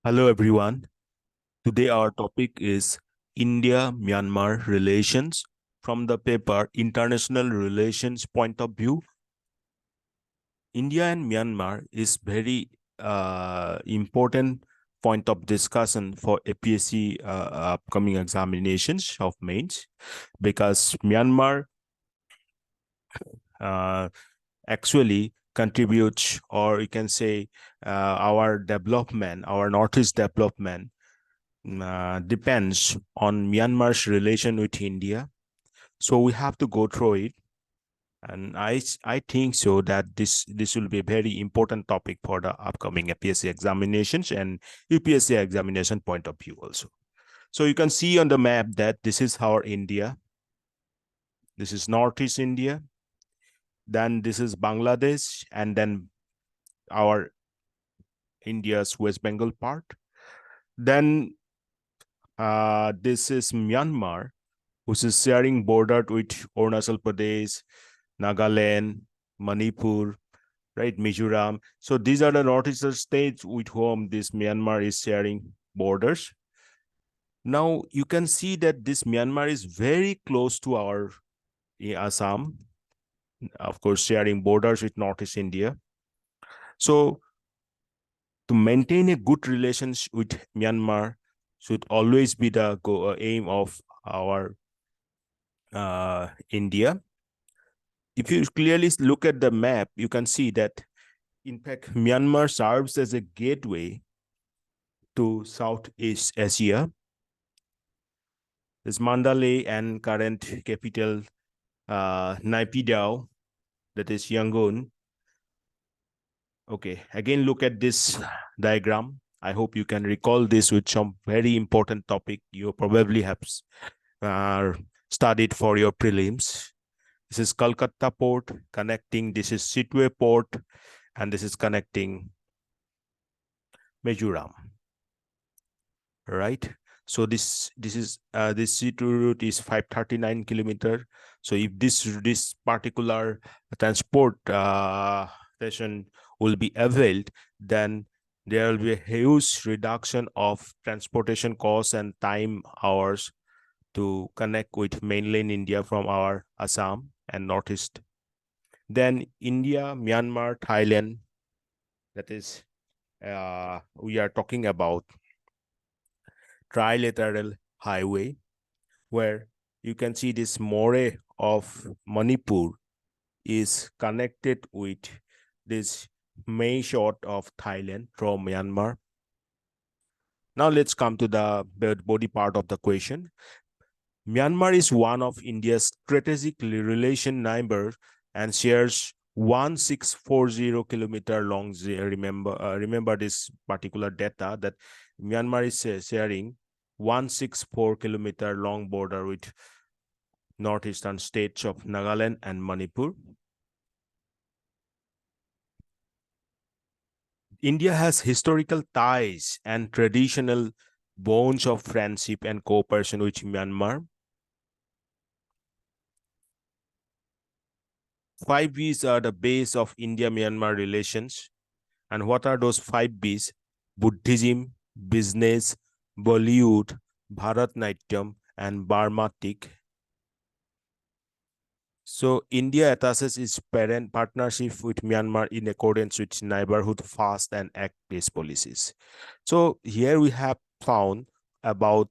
Hello everyone. Today our topic is India-Myanmar relations from the paper International Relations Point of View. India and Myanmar is very important point of discussion for APSC upcoming examinations of mains because Myanmar uh, actually contributes, or you can say our development, our Northeast development depends on Myanmar's relation with India. So we have to go through it. And I think so that this will be a very important topic for the upcoming APSC examinations and UPSC examination point of view also. So you can see on the map that this is our India. This is Northeast India. Then this is Bangladesh, and then our India's West Bengal part. Then this is Myanmar, which is sharing border with Arunachal Pradesh, Nagaland, Manipur, right, Mizoram. So these are the northeastern states with whom this Myanmar is sharing borders. Now you can see that this Myanmar is very close to our Assam, of course, sharing borders with Northeast India. So to maintain a good relations with Myanmar should always be the aim of our India. If you clearly look at the map, you can see that, in fact, Myanmar serves as a gateway to Southeast Asia. There's Mandalay and current capital Naypyidaw, that is Yangon. Okay, again, look at this diagram. I hope you can recall this with some very important topic you probably have studied for your prelims. This is Kolkata port connecting, this is Sittwe port, and this is connecting Mizoram, right? So this Sittwe route is 539 kilometer. So if this particular transport station will be availed, then there will be a huge reduction of transportation costs and time hours to connect with mainland India from our Assam and Northeast. Then India, Myanmar, Thailand, that is, we are talking about trilateral highway, where you can see this Moreh of Manipur is connected with this Mae Sot of Thailand from Myanmar. Now let's come to the body part of the question. Myanmar is one of India's strategic relation neighbors and shares 1640 kilometer long. Remember this particular data that Myanmar is sharing 164 kilometer long border with northeastern states of Nagaland and Manipur. India has historical ties and traditional bonds of friendship and cooperation with Myanmar. 5 Bs are the base of India-Myanmar relations. And what are those 5 Bs? Buddhism, business, Bollywood, Bharatnatyam, and Barmatic. So India attaches its parent partnership with Myanmar in accordance with neighborhood fast and act-based policies. So here we have found about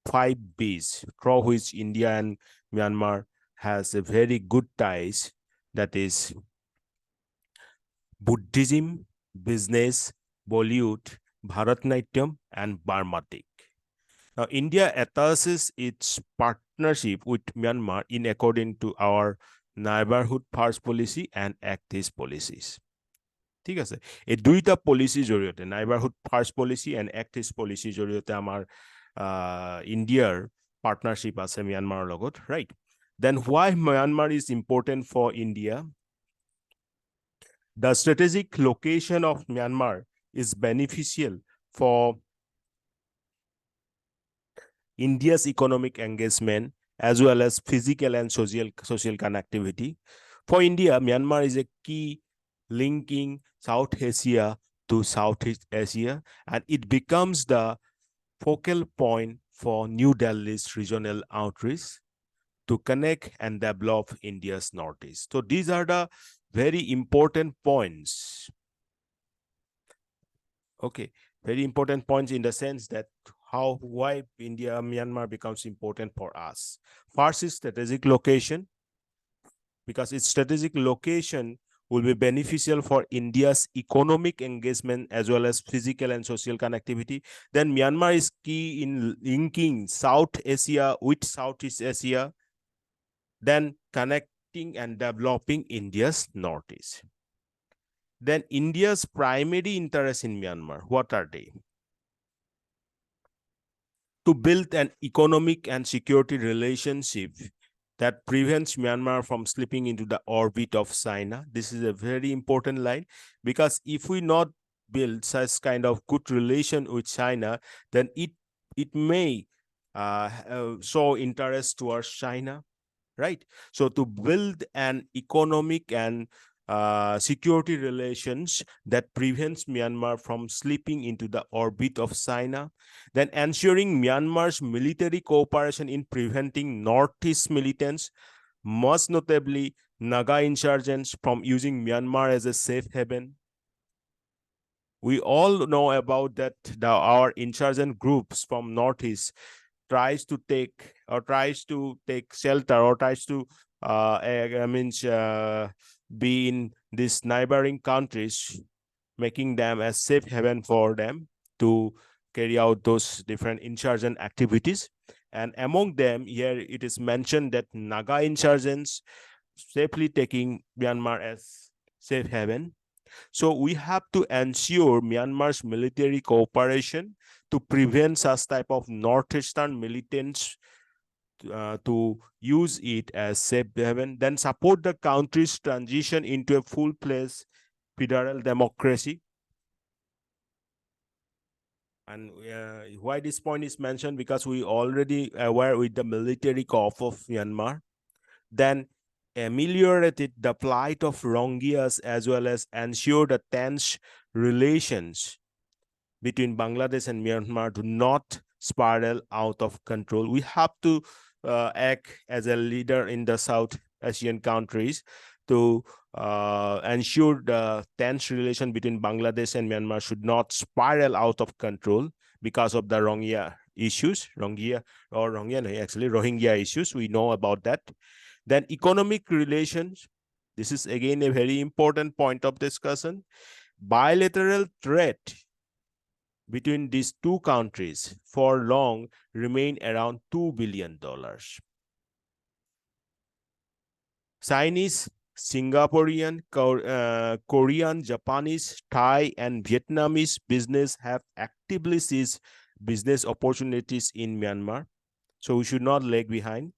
5 Bs through which India and Myanmar has a very good ties, that is Buddhism, business, Bollywood, Bharatnatyam, and Barmatic. Now, India attaches its partnership with Myanmar in according to our neighborhood first policy and act east policies. ঠিক আছে, এই দুইটা পলিচিৰ জৰিয়তে neighbourhood first policy and act east পলিচিৰ জৰিয়তে আমাৰ ইণ্ডিয়াৰ পাৰ্টনাৰশ্বিপ আছে ম্যানমাৰৰ লগত, right? Then why Myanmar is important for India? The strategic location of Myanmar is beneficial for India's economic engagement as well as physical and social connectivity. For India, Myanmar is a key linking South Asia to Southeast Asia, and it becomes the focal point for New Delhi's regional outreach to connect and develop India's Northeast. So these are the very important points. Okay, very important points in the sense that why India, Myanmar becomes important for us. First is strategic location, because its strategic location will be beneficial for India's economic engagement as well as physical and social connectivity. Then Myanmar is key in linking South Asia with Southeast Asia, then connecting and developing India's Northeast. Then India's primary interests in Myanmar, what are they? To build an economic and security relationship that prevents Myanmar from slipping into the orbit of China. This is a very important line, because if we not build such kind of good relation with China, then it may show interest towards China, right? So to build an economic and security relations that prevents Myanmar from slipping into the orbit of China, then ensuring Myanmar's military cooperation in preventing Northeast militants, most notably Naga insurgents, from using Myanmar as a safe haven. We all know about that our insurgent groups from Northeast tries to take shelter, or tries to be in these neighboring countries, making them a safe haven for them to carry out those different insurgent activities. And among them, here it is mentioned that Naga insurgents safely taking Myanmar as safe haven. So we have to ensure Myanmar's military cooperation to prevent such type of northeastern militants to use it as safe haven, then support the country's transition into a full-fledged federal democracy. And why this point is mentioned, because we already aware with the military coup of Myanmar, then ameliorated the plight of Rohingyas as well as ensured the tense relations between Bangladesh and Myanmar do not spiral out of control. We have to act as a leader in the South Asian countries to ensure the tense relation between Bangladesh and Myanmar should not spiral out of control because of the Rohingya issues, Rohingya issues. We know about that. Then economic relations. This is again a very important point of discussion. Bilateral trade between these two countries for long remain around $2 billion. Chinese, Singaporean, Korean, Japanese, Thai, and Vietnamese business have actively seized business opportunities in Myanmar. So we should not lag behind.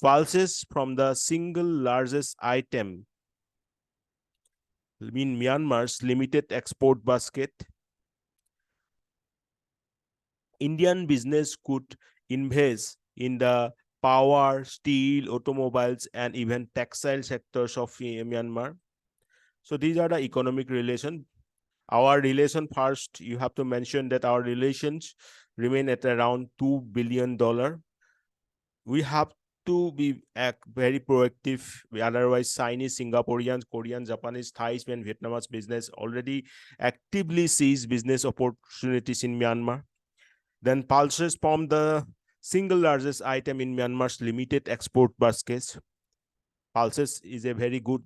Pulses from the single largest item in Myanmar's limited export basket. Indian business could invest in the power, steel, automobiles, and even textile sectors of Myanmar. So these are the economic relations. Our relation, first, you have to mention that our relations remain at around $2 billion. We have to be very proactive. Otherwise, Chinese, Singaporeans, Korean, Japanese, Thai, and Vietnamese business already actively seize business opportunities in Myanmar. Then pulses form the single largest item in Myanmar's limited export baskets. Pulses is a very good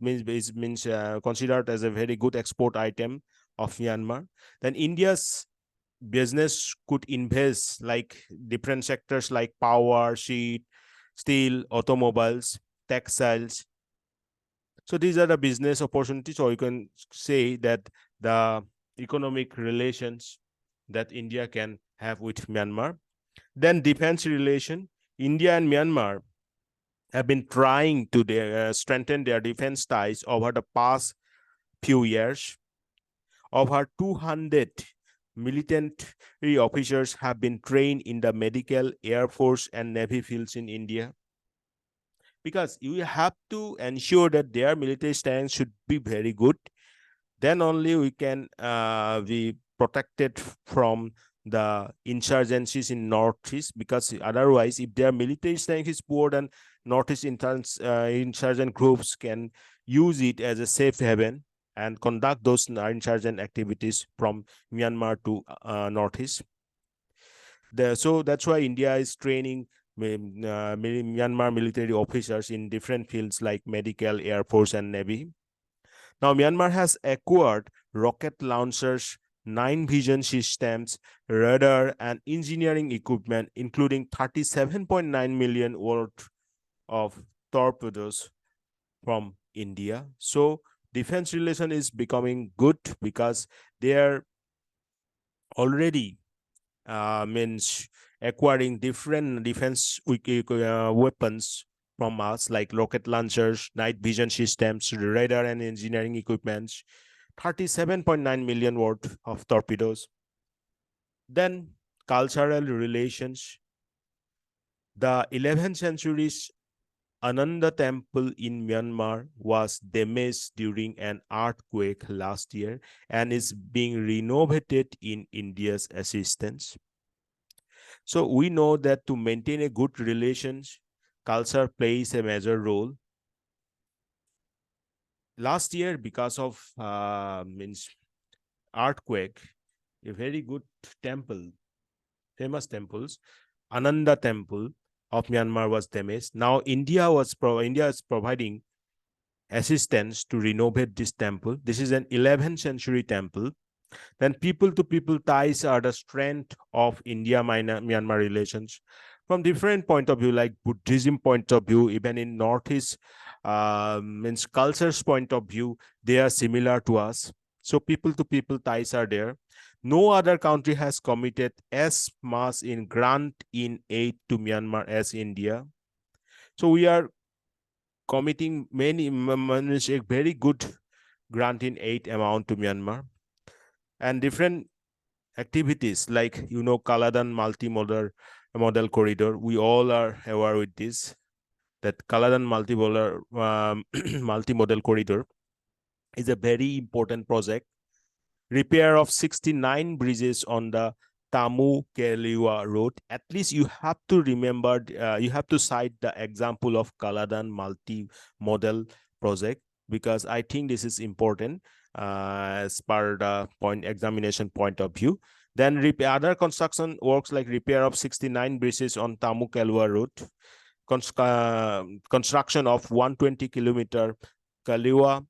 considered as a very good export item of Myanmar. Then India's business could invest like different sectors like power, steel, automobiles, textiles. So these are the business opportunities, or you can say that the economic relations that India can have with Myanmar. Then defense relation. India and Myanmar have been trying to strengthen their defense ties over the past few years. Over 200 military officers have been trained in the medical, air force, and navy fields in India, because you have to ensure that their military stance should be very good. Then only we can be protected from the insurgencies in Northeast, because otherwise, if their military strength is poor, then Northeast insurgent groups can use it as a safe haven and conduct those insurgent activities from Myanmar to Northeast. So that's why India is training Myanmar military officers in different fields like medical, air force, and navy. Now, Myanmar has acquired rocket launchers, 9 vision systems, radar, and engineering equipment, including 37.9 million worth of torpedoes from India. So, defense relation is becoming good because they are already means acquiring different defense weapons from us, like rocket launchers, night vision systems, radar and engineering equipments, 37.9 million worth of torpedoes. Then cultural relations. The 11th century's Ananda temple in Myanmar was damaged during an earthquake last year and is being renovated in India's assistance. So we know that to maintain a good relations, culture plays a major role. Last year, because of earthquake, a very good temple, famous temples, Ananda Temple of Myanmar was damaged. Now India is providing assistance to renovate this temple. This is an 11th century temple. Then people to people ties are the strength of India-Myanmar relations. From different point of view, like Buddhism point of view, even in Northeast, means cultures point of view, they are similar to us. So people to people ties are there. No other country has committed as much in grant in aid to Myanmar as India. So we are committing a very good grant in aid amount to Myanmar, and different activities like Kaladan model corridor. We all are aware with this, that Kaladan multimodal corridor is a very important project. Repair of 69 bridges on the Tamu Keliwa road. At least you have to remember, you have to cite the example of Kaladan multi-model project, because I think this is important as per the examination point of view. Then other construction works like repair of 69 bridges on Tamu Keliwa road, construction of 120-kilometer Kaliwa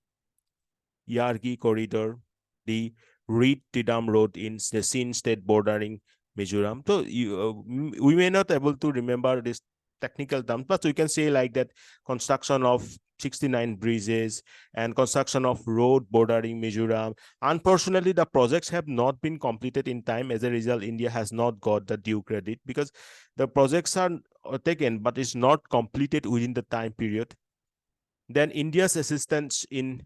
Yargi corridor, the Reed Tidam Road in the Sin state bordering Mizoram. So we may not able to remember this technical term, but we can say like that: construction of 69 bridges and construction of road bordering Mizoram. Unfortunately, the projects have not been completed in time. As a result, India has not got the due credit, because the projects are taken, but it's not completed within the time period. Then India's assistance in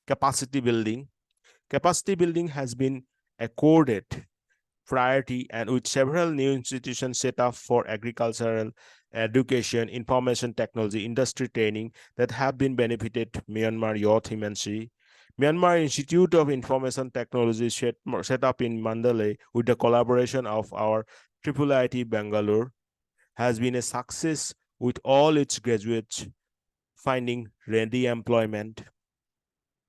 capacity building. Capacity building has been accorded priority, and with several new institutions set up for agricultural, education, information technology, industry training that have been benefited Myanmar youth immensely. Myanmar Institute of Information Technology set up in Mandalay with the collaboration of our IIIT Bangalore has been a success, with all its graduates finding ready employment.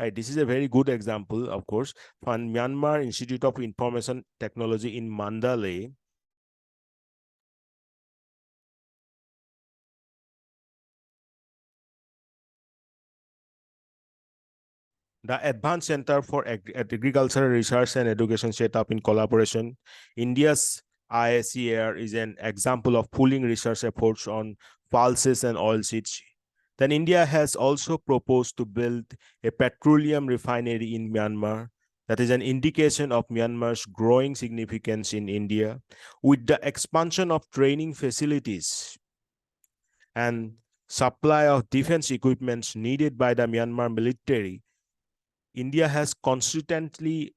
Right, this is a very good example, of course. From Myanmar Institute of Information Technology in Mandalay, the Advanced Center for Agricultural Research and Education set up in collaboration. India's IACAR is an example of pooling research efforts on pulses and oilseeds. Then India has also proposed to build a petroleum refinery in Myanmar. That is an indication of Myanmar's growing significance in India. With the expansion of training facilities and supply of defense equipment needed by the Myanmar military, India has consistently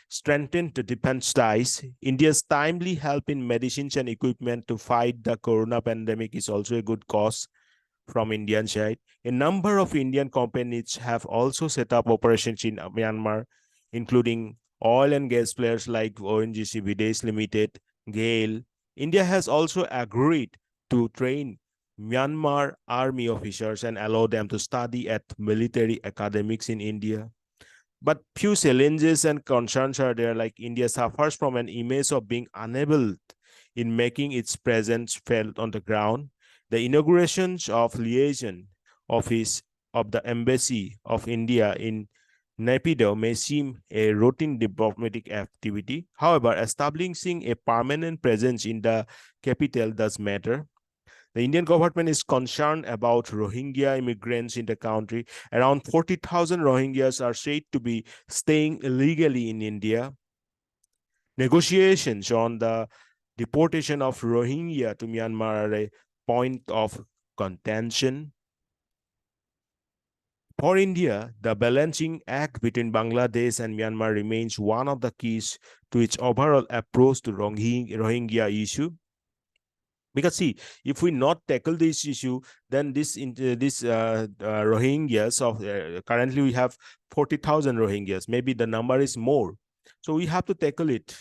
strengthened the defense ties. India's timely help in medicines and equipment to fight the corona pandemic is also a good cause. from Indian side. A number of Indian companies have also set up operations in Myanmar, including oil and gas players like ONGC Videsh Limited, GAIL. India has also agreed to train Myanmar army officers and allow them to study at military academics in India. But few challenges and concerns are there, like India suffers from an image of being unable in making its presence felt on the ground. The inaugurations of liaison office of the embassy of India in Naypyidaw may seem a routine diplomatic activity. However, establishing a permanent presence in the capital does matter. The Indian government is concerned about Rohingya immigrants in the country. Around 40,000 Rohingyas are said to be staying illegally in India. Negotiations on the deportation of Rohingya to Myanmar are a point of contention. For India, the balancing act between Bangladesh and Myanmar remains one of the keys to its overall approach to Rohingya issue. Because see, if we not tackle this issue, then this Rohingyas of currently we have 40,000 Rohingyas. Maybe the number is more, so we have to tackle it.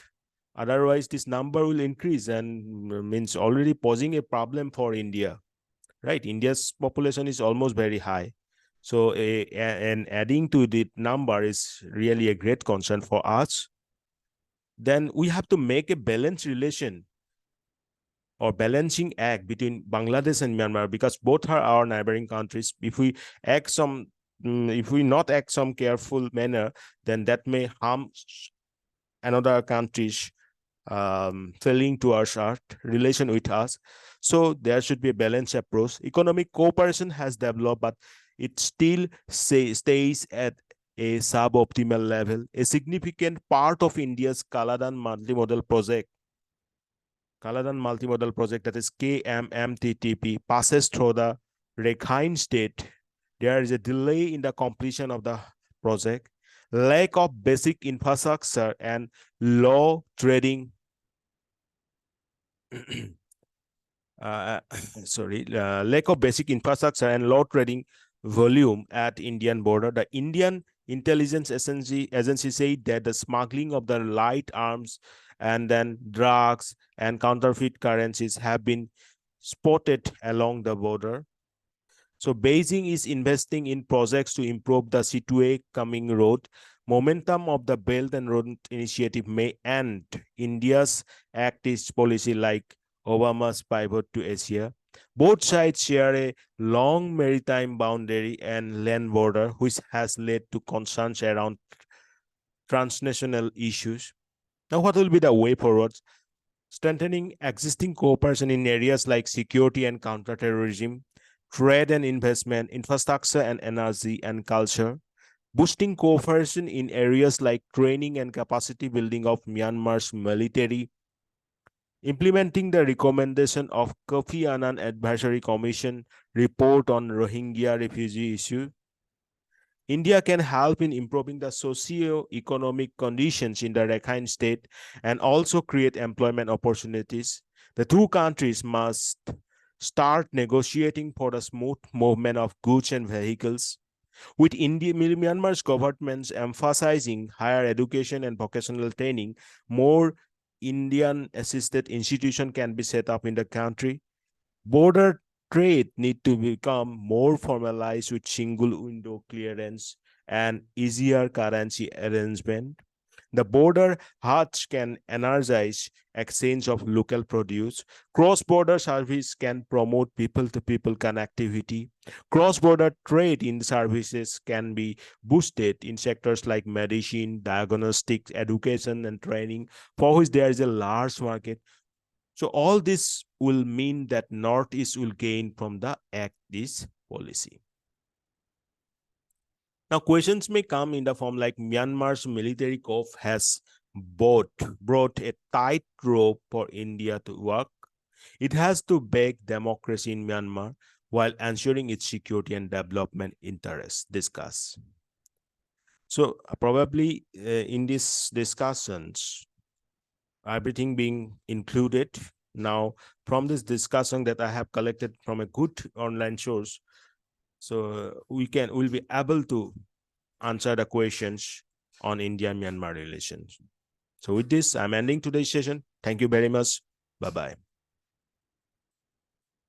Otherwise, this number will increase and means already posing a problem for India. Right? India's population is almost very high, so and adding to the number is really a great concern for us. Then we have to make a balanced relation or balancing act between Bangladesh and Myanmar, because both are our neighboring countries. If we act some, if we not act some careful manner, then that may harm another countries failing to our relation with us. So there should be a balanced approach. Economic cooperation has developed, but it still stays at a suboptimal level. A significant part of India's Kaladan multimodal project, that is KMMTTP, passes through the Rakhine state. There is a delay in the completion of the project, lack of basic infrastructure, and low trading lack of basic infrastructure and low trading volume at Indian border. The Indian intelligence agency said that the smuggling of the light arms and then drugs and counterfeit currencies have been spotted along the border. So Beijing is investing in projects to improve the Situate coming road. Momentum of the Belt and Road Initiative may end India's Act East policy like Obama's pivot to Asia. Both sides share a long maritime boundary and land border, which has led to concerns around transnational issues. Now, what will be the way forward? Strengthening existing cooperation in areas like security and counterterrorism, trade and investment, infrastructure and energy and culture, boosting cooperation in areas like training and capacity building of Myanmar's military, implementing the recommendation of Kofi Annan Advisory Commission report on Rohingya refugee issue. India can help in improving the socio-economic conditions in the Rakhine state and also create employment opportunities. The two countries must start negotiating for the smooth movement of goods and vehicles, with Myanmar's governments emphasizing higher education and vocational training. More Indian-assisted institutions can be set up in the country. Border trade need to become more formalized with single window clearance and easier currency arrangement. The border huts can energize exchange of local produce. Cross-border service can promote people-to-people connectivity. Cross-border trade in services can be boosted in sectors like medicine, diagnostics, education, and training, for which there is a large market. So all this will mean that Northeast will gain from the Act East policy. Now, questions may come in the form like Myanmar's military coup has brought a tight rope for India to work. It has to back democracy in Myanmar while ensuring its security and development interests. Discuss. So probably in these discussions, everything being included, Now, from this discussion that I have collected from a good online source, so we'll be able to answer the questions on India-Myanmar relations. So with this, I'm ending today's session. Thank you very much. Bye-bye.